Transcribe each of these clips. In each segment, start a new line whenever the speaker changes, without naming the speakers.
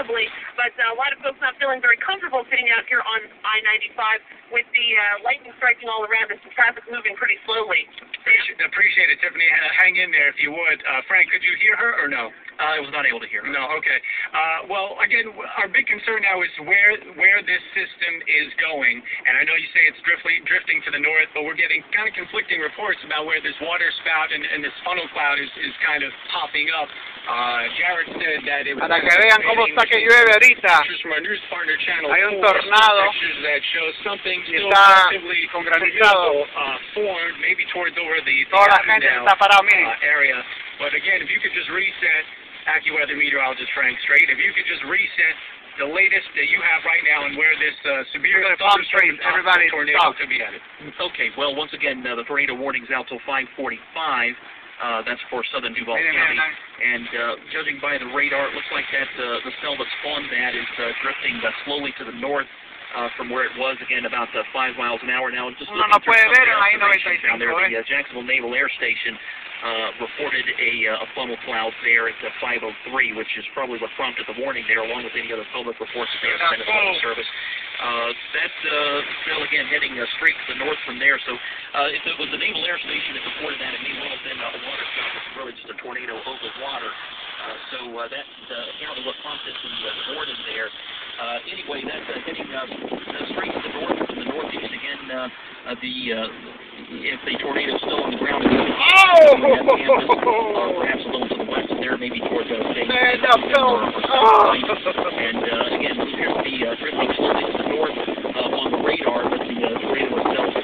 considerably, but a lot of folks not feeling very comfortable sitting out here on I-95 with the lightning striking all around us and traffic moving pretty slowly.
Appreciate it, Tiffany. Hang in there if you would. Frank, could you hear her or no?
I was not able to hear her.
No, okay. Well, again, our big concern now is where this system is going. And I know you say it's drifting to the north, but we're getting kind of conflicting reports about where this water spout and this funnel cloud is kind of popping up. Jared said that it was...
Para que vean cómo está que llueve ahorita.
From our news partner channel,
hay un tornado
that shows something
y
still
está
relatively
con granizado.
formed, maybe towards over the
Toda la gente está parada, miren.
Area. But again, if you could just reset, AccuWeather meteorologist Frank Strait, if you could just reset the latest that you have right now and where this severe thunderstorm tornado could be headed.
Okay, well, once again, the tornado warning's out till 5:45. That's for southern Duval County. And judging by the radar, it looks like that the cell that spawned that is drifting slowly to the north from where it was, again, about 5 miles an hour now. Just
no puede ver en I-95,
down there, the Jacksonville Naval Air Station reported a funnel cloud there at 5:03, which is probably what prompted the warning there, along with any other public reports that they have sent us on the service. That's still, again, heading straight to the north from there. So if it was the Naval Air Station that reported that, it may well have been a water spout. It's really just a tornado over water. So that's apparently what prompted the warning there. Anyway, that's heading straight to the north from the northeast. Again, if the tornado is still on the ground, perhaps a little to the west there, maybe towards State. And again, it appears to be drifting slowly to the north on the radar, but the tornado itself is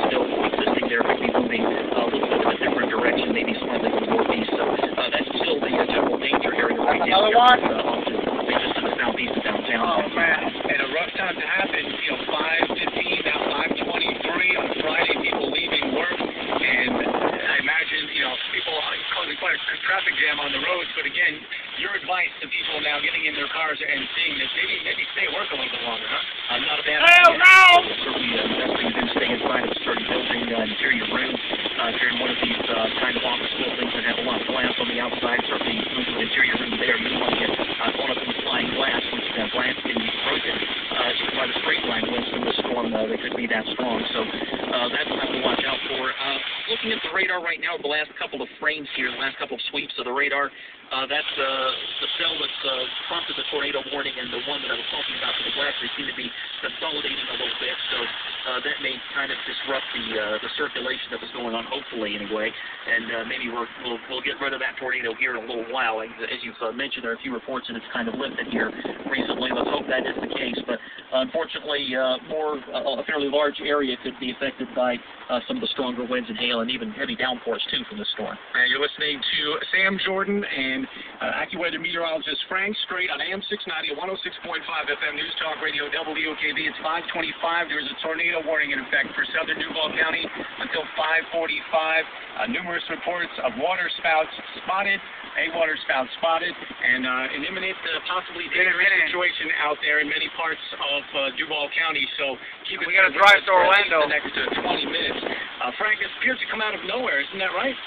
still existing there. Could be moving a little bit in a different direction, maybe slightly to the northeast. So that's still the general danger area right now. Just to the southeast of downtown.
Oh, man. And a rough time to happen, 5:15, now 5:23 on Friday, people leaving work, and I imagine, people causing quite a traffic jam on the roads, but again, your advice to people now getting in their cars and seeing this, maybe stay at work a little bit longer, huh?
Not a bad idea. Certainly the best thing to do is stay inside of a sturdy building, interior room. If you're in one of these kind of office buildings that have a lot of glass on the outside, certainly move to the interior room there. You don't want to get caught up in the flying glass, which that glass can be broken even by the straight line winds from the storm. They could be that strong. So that's something to watch out for. Looking at the radar right now, the last couple of frames here, the last couple of sweeps of the radar, that's the cell that's prompted the tornado warning, and the one that I was talking about to the west, they seem to be consolidating a little bit. So that may kind of disrupt the circulation that was going on, hopefully anyway. And maybe we'll get rid of that tornado here in a little while. As you've mentioned, there are a few reports that it's kind of lifted here recently. Let's hope that is the case. But unfortunately, a fairly large area could be affected by some of the stronger winds and hail, and even heavy downpours too from this storm.
And you're listening to Sam Jordan and AccuWeather meteorologist Frank Strait on AM 690 106.5 FM News Talk Radio WOKV. It's 5:25. There's a tornado warning in effect for southern Duval County until 5:45. Numerous reports of water spouts spotted, and an imminent, possibly dangerous situation out there in many parts of Duval County. So keep it.
We got to drive to Orlando
the next 20 minutes. Frank, it appears to come out of nowhere. Isn't that right?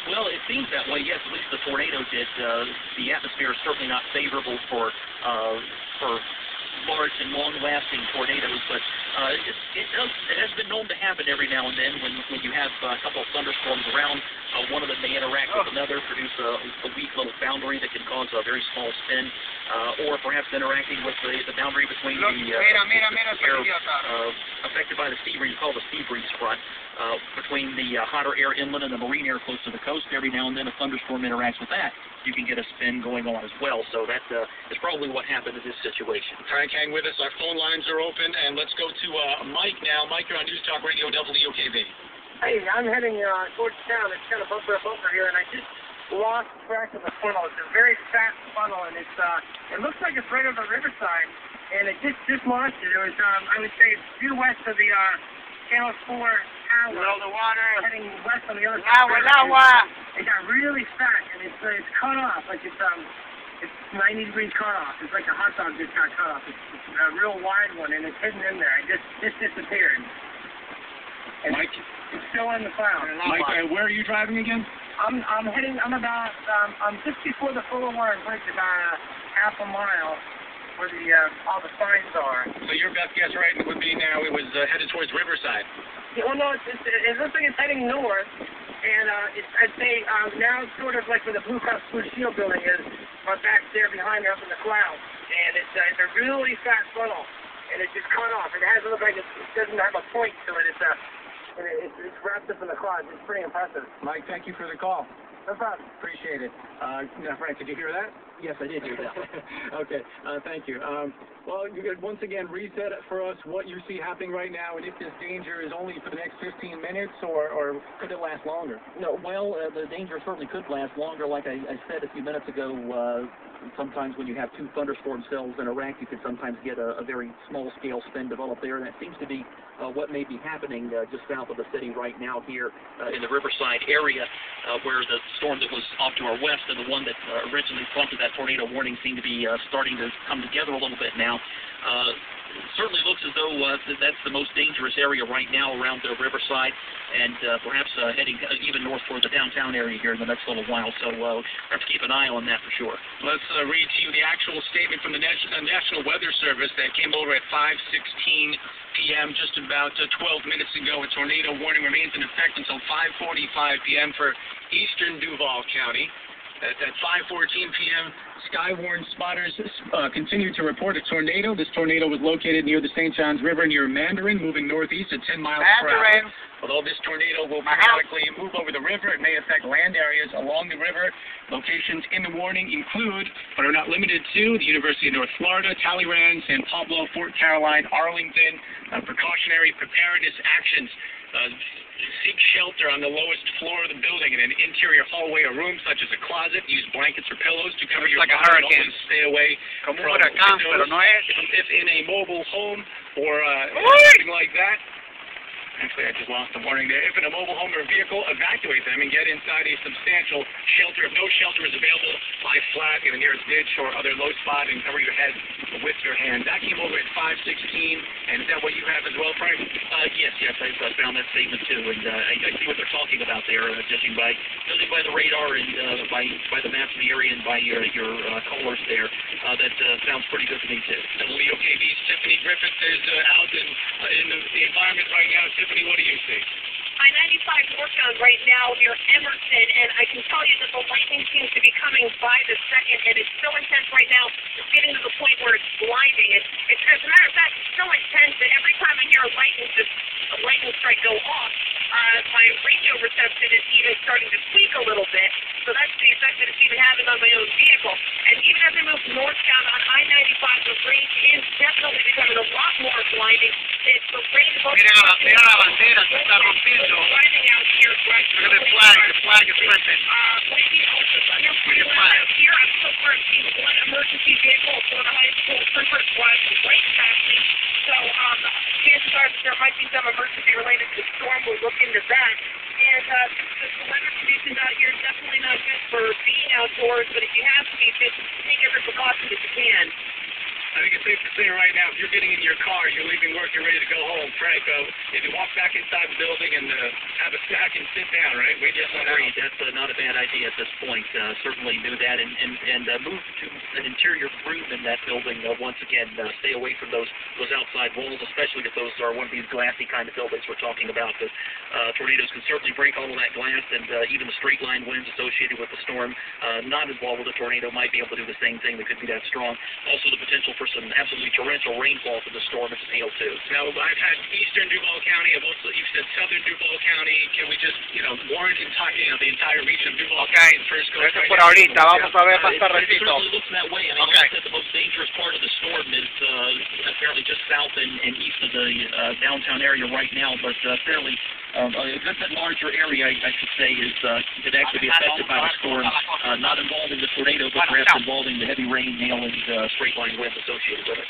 Well, it seems that way. Yes, at least the tornado did. The atmosphere is certainly not favorable for large and long-lasting tornadoes, but it has been known to happen every now and then when you have a couple of thunderstorms around. One of them may interact with another, produce a weak little boundary that can cause a very small spin, or perhaps interacting with the boundary between the air affected by the sea breeze, called the sea breeze front, between the hotter air inland and the marine air close to the coast. Every now and then a thunderstorm interacts with that. You can get a spin going on as well. So that is probably what happened in this situation.
Frank, hang with us. Our phone lines are open, and let's go to Mike now. Mike, you're on News Talk Radio WOKV.
Hey, I'm heading towards town. It's kind of bumper here, and I just lost track of the funnel. It's a very fat funnel, and it looks like it's right on the riverside, and it just lost it. It was, I would say, due west of the Channel 4 tower.
Below the water.
Heading west on the other side. It got really fat, and it's cut off, like it's 90 degrees cut off. It's like a hot dog just got cut off. It's a real wide one, and it's hidden in there. It just disappeared. And
Mike?
It's still in the cloud.
Mike, where are you driving again?
I'm just before the Fuller Warren Bridge, about half a mile where all the signs are.
So your best guess right would be now it was headed towards Riverside.
Yeah, well, no, it looks like it's heading north, and I'd say now it's sort of like where the Blue Cross Blue Shield building is, but back there behind me up in the clouds, and it's a really fat funnel, and it's just cut off. It doesn't look like it doesn't have a point to it. It's wrapped up in the clouds. It's pretty impressive.
Mike, thank you for the call.
No problem.
Appreciate it. Now, Frank, did you hear that?
Yes, I did hear that.
Okay, thank you. Well, you could once again reset for us what you see happening right now, and if this danger is only for the next 15 minutes, or could it last longer?
No, well, the danger certainly could last longer. Like I said a few minutes ago, sometimes when you have two thunderstorm cells in a rack, you could sometimes get a very small-scale spin develop there, and that seems to be what may be happening just south of the city right now here in the Riverside area, where the storm that was off to our west and the one that originally prompted that tornado warning seem to be starting to come together a little bit now. It certainly looks as though that's the most dangerous area right now around the Riverside, and perhaps heading even north toward the downtown area here in the next little while. So we'll have to keep an eye on that for sure.
Let's read to you the actual statement from the National Weather Service that came over at 5:16 p.m. just about 12 minutes ago. A tornado warning remains in effect until 5:45 p.m. for eastern Duval County. At 5:14 p.m., Skywarn spotters continue to report a tornado. This tornado was located near the St. Johns River near Mandarin, moving northeast at 10 miles per hour. Although this tornado will periodically move over the river, it may affect land areas along the river. Locations in the warning include, but are not limited to, the University of North Florida, Talleyrand, San Pablo, Fort Caroline, Arlington. Precautionary preparedness actions. Seek shelter on the lowest floor of the building in an interior hallway or room, such as a closet. Use blankets or pillows to cover your body. Always stay away from windows. If in a mobile home or something like that. Actually, I just lost the warning there. If in a mobile home or vehicle, evacuate them and get inside a substantial shelter. If no shelter is available, lie flat in the nearest ditch or other low spot and cover your head with your hand. That came over at 5:16, and is that what you have as well, Frank?
Yes, I found that statement too, and I see what they're talking about there, judging by the radar and by the maps of the area and by your callers there. That sounds pretty good to me too.
WOKV's Tiffany Griffith is out in the environment right now. Tiffany, what do you see?
I-95 northbound right now near Emerson, and I can tell you that the lightning seems to be coming by the second, and it's so intense right now, it's getting to the point where it's blinding. It's as a matter of fact, it's so intense that every time I hear a lightning strike go off, my radio reception is even starting to tweak a little bit, so that's the effect that it's even having on my own vehicle. And even as I move northbound on I-95, the rain is definitely becoming a lot more blinding. It's the rain
Mira la bandera, se está rompiendo.
blinding out here.
Look at the flag is ripping.
Here, I'm so far seeing one emergency vehicle for the high school trooper driving right past me. So, chances are that there might be some emergency related to the storm. We'll look into that. And the weather conditions out here definitely not good for being outdoors, but if you have to be, just take every precaution that you can.
I think it's safe to say right now, if you're getting in your car, you're leaving work, you're ready to go home, Frank, if you walk back inside the building and have a snack and sit down, right? Wait just one
Agreed. That's not a bad idea at this point. Certainly do that and move to an interior room in that building once again. Stay away from those outside walls, especially if those are one of these glassy kind of buildings we're talking about. The tornadoes can certainly break all of that glass, and even the straight line winds associated with the storm not involved with the tornado might be able to do the same thing. They could be that strong. Also, the potential for some absolutely torrential rainfall from the storm is a deal too.
Now, I've had eastern Duval County. I've also, you've said southern Duval County. Can we just, warn the entire region of Duval County first go?
Eso por ahorita, vamos a ver más
It
tardecito.
certainly looks that way. I mean, like I said, the most dangerous part of the storm is apparently just south and east of the downtown area right now, but fairly a good bit larger area, I should say, is could actually be affected by the storm. Not involving the tornado, but perhaps involving the heavy rain, hail, and straight line winds associated with it.